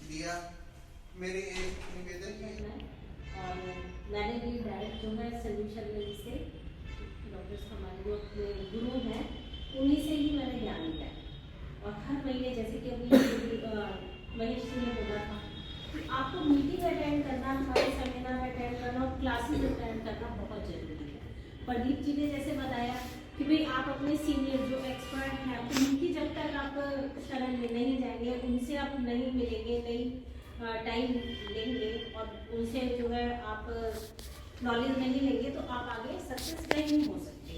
दिया। मेरी एक निवेदन है और मैंने भी डायरेक्ट जो है सोल्यूशन में से डॉक्टर्स हमारे जो अपने गुरु हैं उन्हीं से ही मैंने ज्ञान लिया। और हर महीने जैसे कि अभी महेश जी ने बोला था कि आपको मीटिंग अटेंड करना, हमारे सेमिनार अटेंड करना और क्लासेस अटेंड करना बहुत ज़रूरी है। प्रदीप जी ने जैसे बताया कि भाई आप अपने सीनियर जो एक्सपर्ट हैं उनकी जब तक आप शरण में नहीं जाएंगे, उनसे आप नहीं मिलेंगे, नहीं टाइम लेंगे और उनसे जो है आप नॉलेज नहीं लेंगे तो आप आगे सक्सेस नहीं हो सकते।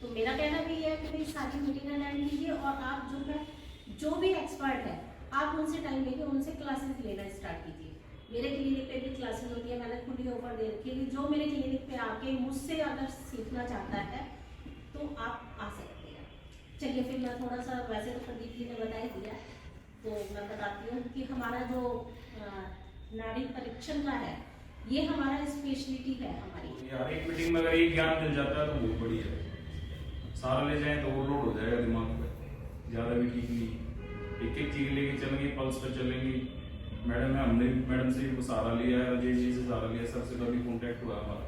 तो मेरा कहना भी है कि भाई सारी मीटिंग अटेंड कीजिए और आप जो है जो भी एक्सपर्ट है आप उनसे टाइम लेके उनसे क्लासेस लेना स्टार्ट कीजिए। मेरे क्लिनिक पे भी क्लासेस होती है, मैंने खुद ही ऑफर दे रखी है कि जो मेरे क्लिनिक पे आके मुझसे अगर सीखना चाहता है तो आप आ सकते हैं। चलिए फिर मैं थोड़ा सा, वैसे तो प्रदीप जी ने बता ही दिया, तो मैं बताती हूँ कि हमारा जो नाड़ी परीक्षण का है ये हमारा स्पेशलिटी है हमारी। यार एक मीटिंग में अगर एक ज्ञान मिल जाता है तो बहुत बढ़िया है। सारा ले जाए तो ओवरलोड हो जाएगा दिमाग पे, ज़्यादा भी ठीक नहीं। एक एक चीज़ लेके चलेंगे, पल्स पे चलेंगे। हमने मैडम से भी सहारा लिया है, अजय जी से सहारा लिया, सबसे कभी कॉन्टैक्ट हुआ हमारा।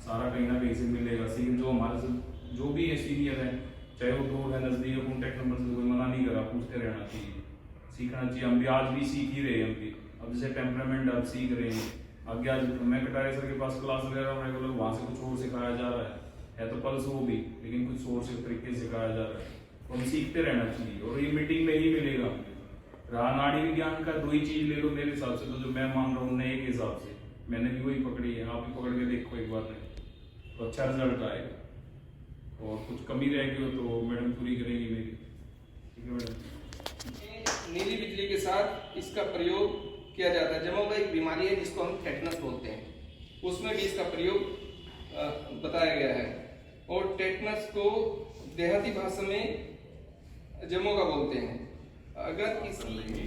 सारा कहीं ना कहीं से मिलेगा। लेकिन जो हमारे से जो भी है सीनियर है, चाहे वो दूर है नज़दीक है, कॉन्टैक्ट नंबर से कोई मना नहीं करा, पूछते रहना चाहिए, सीखना चाहिए। हम भी आज भी सीख ही रहे हैं। हम भी अब जैसे टेम्परामेंट अब सीख रहे हैं। आगे आज मैं कटारे सर के पास क्लास ले रहा हूँ, रेगुलर वहाँ से कुछ और सिखाया जा रहा है तो पल्स वो भी, लेकिन कुछ और से तरीके से सिखाया जा रहा है। हम सीखते रहना चाहिए और ये मीटिंग में ही मिलेगा। नाड़ी विज्ञान का दो ही चीज ले लो मेरे हिसाब से, तो जो मैं मान रहा हूँ नए के हिसाब से मैंने भी वही पकड़ी है। आप भी पकड़ के देखो एक बार में, तो अच्छा रिजल्ट आएगा। और कुछ कमी रहेगी हो तो मैडम पूरी करेंगी मेरी। ठीक है मैडम। नीली बिजली के साथ इसका प्रयोग किया जाता है। जमोगा एक बीमारी है जिसको हम टेटनस बोलते हैं, उसमें भी इसका प्रयोग बताया गया है। और टेटनस को देहाती भाषा में जमोगा बोलते हैं। अगर किसी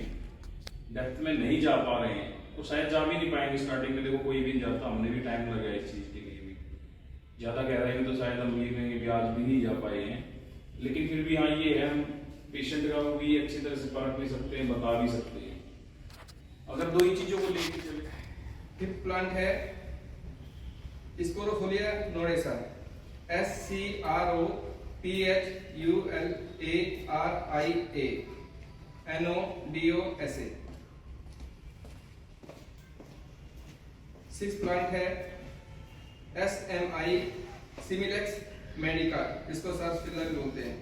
डेप्थ में नहीं जा पा रहे हैं तो शायद जा भी नहीं पाएंगे। स्टार्टिंग में देखो कोई भी नहीं जाता, हमने भी टाइम लगाया इस चीज़ के लिए भी। ज़्यादा गहराई में तो शायद हम ये कहेंगे कि आज भी नहीं जा पाए हैं, लेकिन फिर भी हाँ ये है, हम पेशेंट का भी अच्छी तरह से परख भी सकते हैं, बता भी सकते हैं अगर दो ही चीज़ों को लेकर चले। फिफ्थ प्लांट है scrophularia nodosa, SCROPHULARIA NODOSA। Six plant है SMI सिमिलेक्स मेडिका, इसको सर्च फिलर बोलते हैं।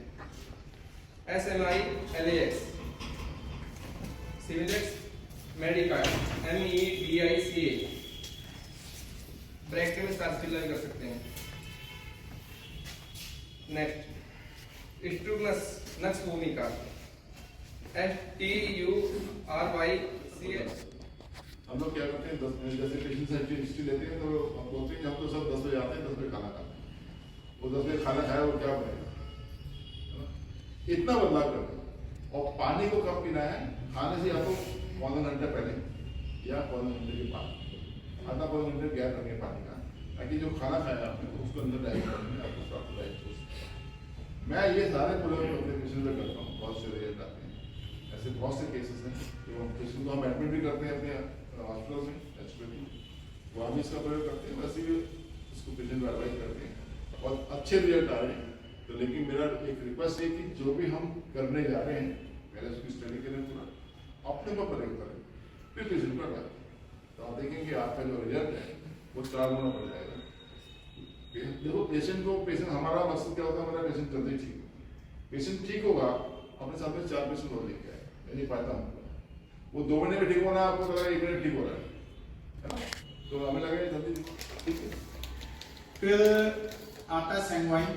SMI LAX smilax medica MEDICA, bracket में सर्च फिलर कर सकते हैं। नेक्स्ट स्ट्रूगनस नक्स भूमिका, STURYCH। हम लोग क्या करते हैं 10 मिनट जैसे पेशेंट से हिस्ट्री लेते हैं तो हम बोलते हैं कि हम तो सब 10 बजे आते हैं, 10 बजे खाना खाते हैं। वो 10 बजे खाना खाया वो क्या बनेगा, इतना बदलाव करते हैं। और पानी को कब पीना है, खाने से या तो पौने घंटे पहले या पौने घंटे के बाद, आधा पौने घंटे गैप रखें पानी का, ताकि जो खाना खाया आपने तो उसको अंदर डाइजेस्ट करने में आपको प्रॉपर डाइजेस्ट हो सके। मैं ये सारे प्रयोग अपने पेशेंट में करता हूँ, बहुत से रिजल्ट आते हैं। ऐसे बहुत से केसेस हैं जो हम पेशेंट को हम एडमिट भी करते हैं अपने हॉस्पिटल में, वहाँ भी इसका प्रयोग करते हैं, वैसे भी इसको पेशेंट को एडवाइज करते हैं और अच्छे रिजल्ट आ रहे हैं। तो लेकिन मेरा एक रिक्वेस्ट है कि जो भी हम करने जा रहे हैं पहले उसकी स्टडी करें, पूरा अपने पर प्रयोग करें, फिर पेशेंट को लगाएं, तो आप देखेंगे आपका जो रिजल्ट है वो 4 गुना बढ़ जाएगा। देखो पेशेंट हमारा मकसद क्या होता है, हमारा पेशेंट जल्दी ठीक हो। पेशेंट ठीक होगा, अपने साथ में 4 पेशेंट और लेके आए, यही फायदा हमको। वो 2 महीने में ठीक होना आपको लगा 1 महीने ठीक हो रहा है ना, तो हमें लगा जल्दी ठीक है। फिर आता है सैंग्वाइन।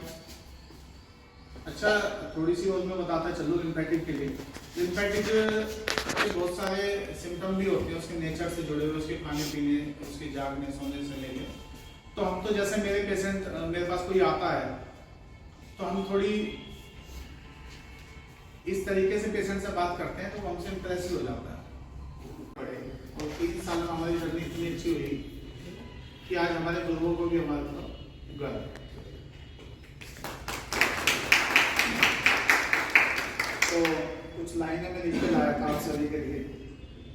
अच्छा थोड़ी सी और मैं बताता चलूँ लिम्फेटिक के लिए। लिम्फेटिक के बहुत सारे सिम्टम भी होते हैं उसके नेचर से जुड़े हुए, उसके खाने पीने, उसके जागने सोने से लेके। तो हम तो जैसे मेरे पेशेंट मेरे पास कोई आता है तो हम थोड़ी इस तरीके से पेशेंट से बात करते हैं तो हमसे इंप्रेस हो जाता है। और 3 साल में हमारी जर्नी इतनी अच्छी हुई कि आज हमारे गुरुओं को भी हमारे ऊपर गर्व है। तो कुछ लाइनें मैं लिख के लाया था आप सभी के लिए,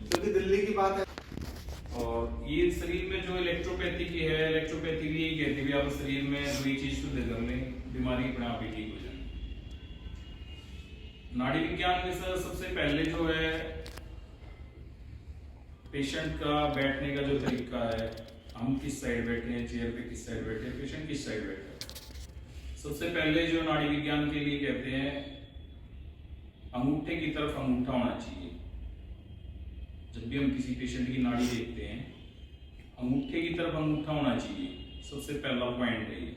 क्योंकि दिल्ली की बात है। और ये शरीर में जो इलेक्ट्रोपैथी की है, इलेक्ट्रोपैथी भी यही कहती है आप शरीर में कोई चीज शुद्ध कर लें, बीमारी अपने आप ही ठीक हो जाए। नाड़ी विज्ञान में सर सबसे पहले जो है पेशेंट का बैठने का जो तरीका है, हम किस साइड बैठे हैं, चेयर पे किस साइड बैठे हैं, पेशेंट किस साइड बैठे हैं। सबसे पहले जो नाड़ी विज्ञान के लिए कहते हैं अंगूठे की तरफ अंगूठा होना चाहिए। जब भी हम किसी पेशेंट की नाड़ी देखते हैं अंगूठे की तरफ अंगूठा होना चाहिए, सबसे पहला पॉइंट है ये।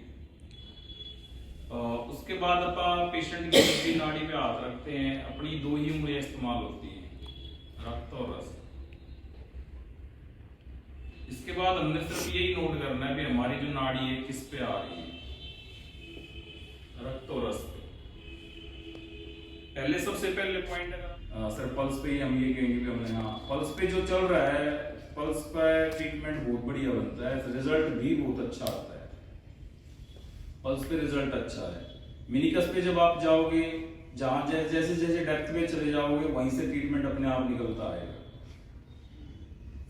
उसके बाद अपन पेशेंट की दूसरी नाड़ी पे हाथ रखते हैं, अपनी दो ही उंगलियां इस्तेमाल होती हैं, रक्त और रस। इसके बाद हमने सिर्फ यही नोट करना है कि हमारी जो नाड़ी है किस पे आ रही है, रक्त और रस पे। पहले सबसे पहले पॉइंट है सर पल्स पे ही हम ये कहेंगे कि हमने हाँ पल्स पे जो चल रहा है, पल्स पर ट्रीटमेंट बहुत बढ़िया बनता है, रिजल्ट भी बहुत अच्छा आता है। पल्स पे रिजल्ट अच्छा है। मिनिकस पे जब आप जाओगे, जहां जैसे जैसे डेप्थ में चले जाओगे वहीं से ट्रीटमेंट अपने आप निकलता आएगा।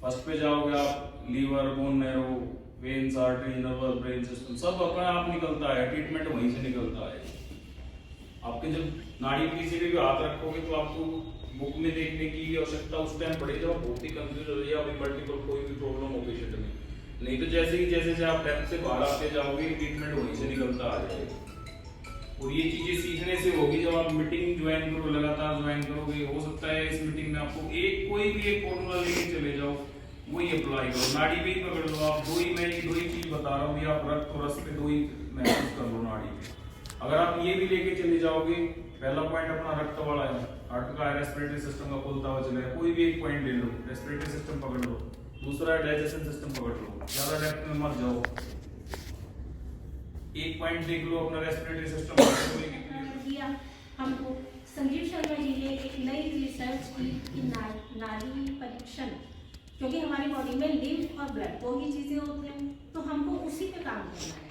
फर्स्ट पे जाओगे आप, liver, bone marrow, veins, artery, nervous, brain system सब अपने आप निकलता है, ट्रीटमेंट वहीं से निकलता है। आपके जब नाड़ी पे किसी पे भी हाथ रखोगे तो आपको बुक में देखने की आवश्यकता उस टाइम पड़ेगी जब बहुत ही कंफ्यूज हो जाए, अभी मल्टीपल कोई भी प्रॉब्लम हो पेशेंट में। नहीं तो जैसे आप डेप्थ से बाहर आते जाओगे ट्रीटमेंट वहीं से निकलता आ जाएगा। और ये चीजें सीखने से होगी जब आप मीटिंग ज्वाइन करो, लगातार ज्वाइन करोगे। हो सकता है इस मीटिंग में आपको कोई भी एक फॉर्मूला लेके चले जाओ, वही अप्लाई करो, नाड़ी पे ही पकड़ लो आप। मैं दो ही चीज बता रहा हूँ, आप रक्त और रस पे दो ही महसूस कर लो नाड़ी पे। अगर आप ये भी लेके चले जाओगे, पहला पॉइंट अपना रक्त वाला है, हार्ट का रेस्पिरेटरी सिस्टम का खुलता हुआ चलेगा, कोई भी एक पॉइंट ले लो, रेस्पिरेटरी सिस्टम पकड़ लो, दूसरा डाइजेशन सिस्टम पकड़ लो, ज्यादा डेप्थ में मत जाओ, एक पॉइंट देख लो अपना रेस्पिरेटरी सिस्टम दिया हमको। संजीव शर्मा जी ने एक नई रिसर्च की कि नाड़ी परीक्षण, क्योंकि हमारी बॉडी में लिम्फ और ब्लड दो ही चीजें होती हैं, तो हमको उसी पे काम करना है।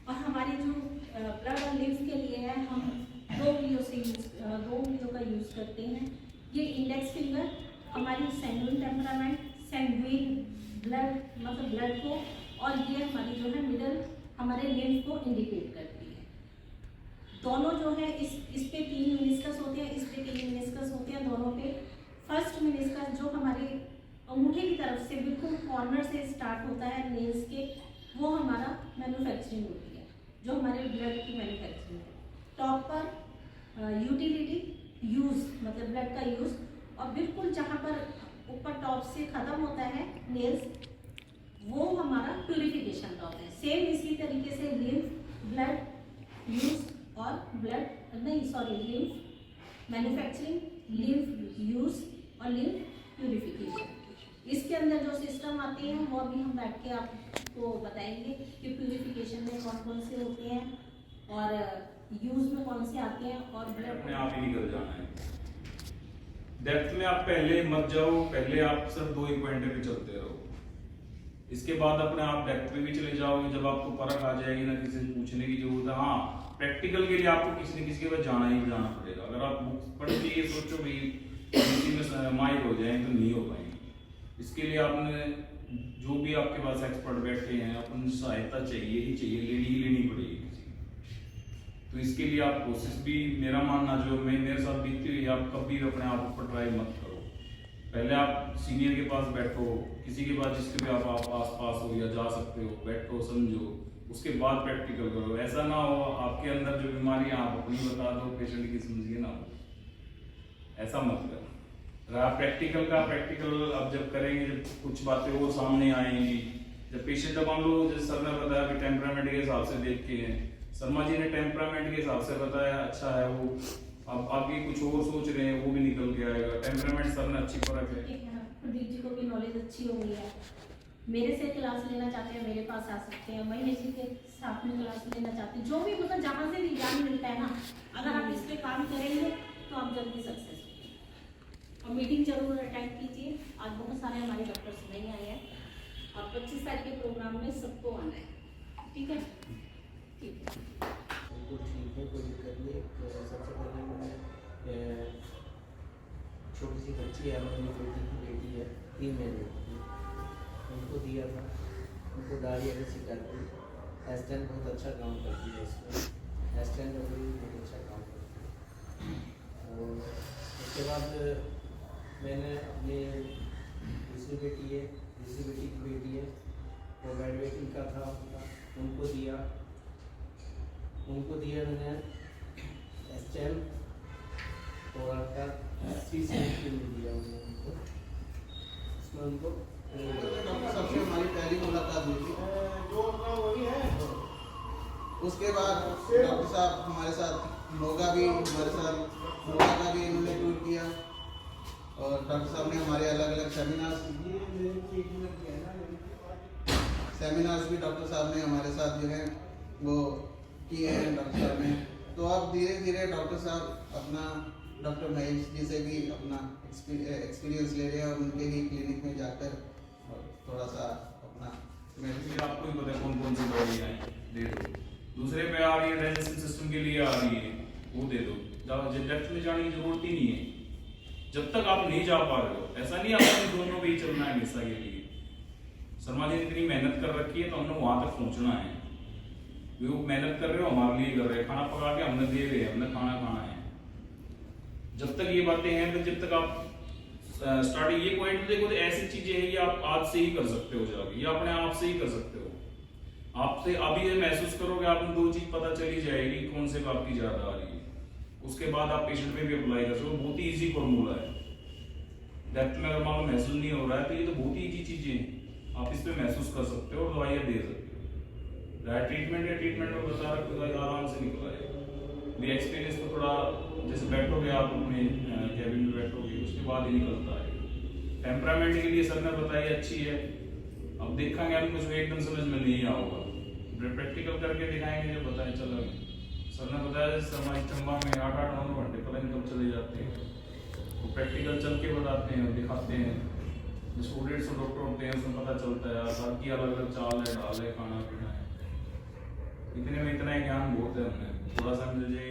और हमारे जो ब्लड और लिम्फ के लिए है, हम दो उंगलियों का यूज करते हैं। ये इंडेक्स फिंगर हमारी सैंग्विन टेम्परामेंट, सैंग्विन ब्लड मतलब ब्लड को, और ये हमारी जो है मिडल हमारे लिम्फ को इंडिकेट करती है। दोनों जो है इस पे 3 मिनिस्कस होते हैं, इस पे 3 मिनिस्कस होते हैं दोनों पे। फर्स्ट मिनिस्कस जो हमारे अंगूठे की तरफ से बिल्कुल कॉर्नर से स्टार्ट होता है नेल्स के, वो हमारा मैन्युफैक्चरिंग होती है, जो हमारे ब्लड की मैन्युफैक्चरिंग है। टॉप पर यूटिलिटी यूज मतलब ब्लड का यूज, और बिल्कुल जहाँ पर ऊपर टॉप से खत्म होता है नेल्स, वो हमारा प्यूरिफिकेशन टॉप है। सेम इसी तरीके से लिम्फ, ब्लड यूज और लिम्फ मैन्युफैक्चरिंग, लिम्फ यूज और लिम्फ प्यूरिफिकेशन। इसके अंदर जो सिस्टम आते हैं वो अभी हम बैठ के आपको बताएंगे कि प्यूरिफिकेशन में कौन कौन से होते हैं और यूज में कौन से आते हैं, और ब्लड अपने आप ही निकल जाना है। डेप्थ में आप पहले मत जाओ, पहले आप सिर्फ दो ही पॉइंट पे चलते रहो। इसके बाद अपने आप डेप्थ पे भी चले जाओगे, जब आपको परख आ जाएगी ना, किसी से पूछने की जरूरत है। हाँ, प्रैक्टिकल के लिए आपको किसी न किसी के पास जाना ही जाना पड़ेगा। अगर आप बुक्स पढ़ के ये सोचो भी किसी में माहिर हो जाए तो नहीं हो पाएंगे। इसके लिए आपने जो भी आपके पास एक्सपर्ट बैठे हैं, अपन सहायता चाहिए ही चाहिए, लेनी पड़ेगी किसी की। तो इसके लिए आप कोशिश भी, मेरा मानना जो मेरे साथ बीतती हुई, आप कभी अपने आप ऊपर ट्राई मत करो। पहले आप सीनियर के पास बैठो, किसी के पास जिसके भी आप आस पास हो या जा सकते हो, बैठो समझो, उसके बाद प्रैक्टिकल करो। ऐसा ना हो आपके अंदर जो बीमारियां आप अपनी बता दो, पेशेंट की समझिए ना हो, ऐसा मत करो। अगर आप प्रैक्टिकल अब जब करेंगे, जब कुछ बातें और सामने आएंगी, जब पेशेंट, अब हम लोग जैसे सर ने बताया कि टेम्परामेंट के हिसाब से देख के हैं, शर्मा जी ने टेम्परामेंट के हिसाब से बताया, अच्छा है वो। अब आप ये कुछ और सोच रहे हैं, वो भी निकल के आएगा। टेम्परामेंट सर ने अच्छी परख है। प्रदीप जी को भी नॉलेज अच्छी हो गई है, मेरे से क्लास लेना चाहते हैं मेरे पास आ सकते हैं, महीने जी के साथ में क्लास लेना चाहते हैं, जो भी मतलब जहाँ से भी ज्ञान मिलता है ना, अगर आप इस पर काम करेंगे तो आप जल्दी सक्सेस होंगे। और मीटिंग जरूर अटेंड कीजिए। आज बहुत सारे हमारे डॉक्टर्स नहीं आए हैं, और 25 तारीख के प्रोग्राम में सबको आना है, ठीक है? ठीक है, ठीक है, कोई दिक्कत नहीं। तो सबसे पहले मैंने छोटी सी बच्ची है, मेरी बेटी है, 3 महीने की, उनको दिया था। उनको डायरिया की शिकायत थी। एस्टेन बहुत अच्छा काम करती है इसमें, एस्टेन डब्ल्यू बहुत अच्छा काम करती है। और उसके बाद मैंने अपनी दूसरी बेटी की बेटी है, वो बेड वेटिंग का था उनको दिया मैंने एस्टेन और आपका C-17 भी दिया उनको, उसमें उनको डॉक्टर साहब से हमारी पहली मुलाकात हुई थी। उसके बाद डॉक्टर साहब हमारे साथ योगा भी हमारे साथ योगा का भी इन्होंने टूर किया और डॉक्टर साहब ने हमारे अलग अलग सेमिनार्स भी डॉक्टर साहब ने हमारे साथ जो है वो किए हैं डॉक्टर साहब ने। तो अब धीरे धीरे डॉक्टर साहब अपना डॉक्टर महेश जी से भी अपना एक्सपीरियंस ले रहे हैं और उनके ही क्लिनिक में जाकर थोड़ा सा अपना मेडिसिन आपको ही पता है कौन कौन सी दवाइयाँ दे दो। दूसरे पे आ रही है डाइजेशन सिस्टम के लिए आ रही है, वो दे दो। डेप्थ में जाने की जरूरत ही नहीं है जब तक आप नहीं जा पा रहे हो। ऐसा नहीं आपने दोनों पे ही चलना है हमेशा के लिए। शर्मा जी ने इतनी मेहनत कर रखी है तो हमने वहां तक पहुंचना है। वो मेहनत कर रहे हो हमारे लिए कर रहे हैं, खाना पका के हमने दे रहे हैं, हमने खाना खाना है। जब तक ये बातें हैं तो जब तक आप स्टार्टिंग ये पॉइंट देखो तो ऐसी चीजें हैं ये आप आज से ही कर सकते हो, जाके ये अपने आप से ही कर सकते हो। आपसे अभी ये महसूस करोगे आपको दो चीज पता चली जाएगी कौन से आपकी ज्यादा आ रही है, उसके बाद आप पेशेंट पे भी अप्लाई कर सकते हो। बहुत ही इजी फॉर्मूला है। डेप्थ में अगर मान लो महसूस नहीं हो रहा है तो ये तो बहुत ही इजी चीजें हैं, आप इस पे महसूस कर सकते हो और दवाइयाँ दे सकते हो। ट्रीटमेंट में बता रहा कोई आराम से निकल आएगा। भी एक्सपीरियंस तो थोड़ा जैसे बैठोगे आप अपने कैबिन में बैठोगे उसके बाद ही निकलता है। टेम्परामेंट के लिए सर ने बताई अच्छी है, अब देखेंगे हम कुछ एकदम समझ में नहीं आऊगा, प्रैक्टिकल करके दिखाएंगे जब बताएं चलो। सर ने बताया हमारी चंबा में 8-9 घंटे पता नहीं कब चले जाते हैं, वो प्रैक्टिकल चल के बताते हैं दिखाते हैं। स्टूडेंट्स और डॉक्टर होते हैं उसमें पता चलता है सबकी अलग अलग चाल है, ढाल है, खाना पीना है। इतने में इतना ही ज्ञान बहुत है, हमें थोड़ा सा मिल जाए